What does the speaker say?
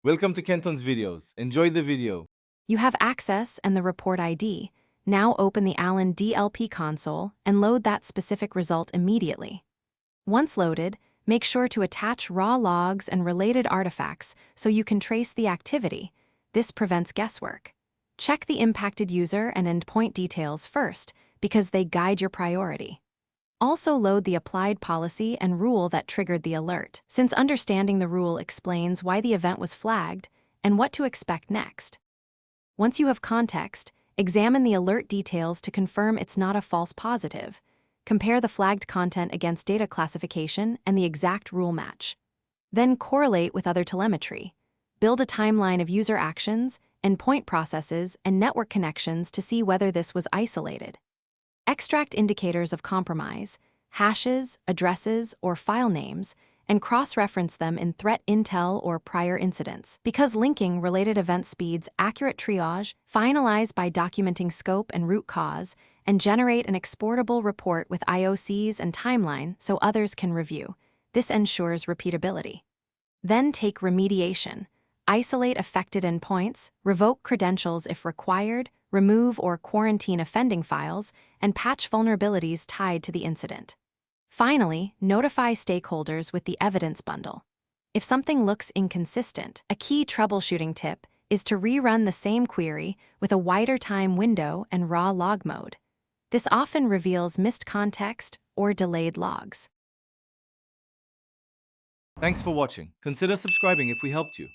Welcome to Kenton's videos. Enjoy the video. You have access and the report ID. Now open the Allen DLP console and load that specific result immediately. Once loaded, make sure to attach raw logs and related artifacts so you can trace the activity. This prevents guesswork. Check the impacted user and endpoint details first because they guide your priority. Also load the applied policy and rule that triggered the alert, since understanding the rule explains why the event was flagged and what to expect next. Once you have context, examine the alert details to confirm it's not a false positive. Compare the flagged content against data classification and the exact rule match. Then correlate with other telemetry. Build a timeline of user actions, endpoint processes, and network connections to see whether this was isolated. Extract indicators of compromise, hashes, addresses, or file names, and cross-reference them in threat intel or prior incidents. Because linking related event speeds accurate triage, finalize by documenting scope and root cause, and generate an exportable report with IOCs and timeline so others can review. This ensures repeatability. Then take remediation. Isolate affected endpoints, revoke credentials if required, remove or quarantine offending files, and patch vulnerabilities tied to the incident. Finally, notify stakeholders with the evidence bundle. If something looks inconsistent, a key troubleshooting tip is to rerun the same query with a wider time window and raw log mode. This often reveals missed context or delayed logs. Thanks for watching. Consider subscribing if we helped you.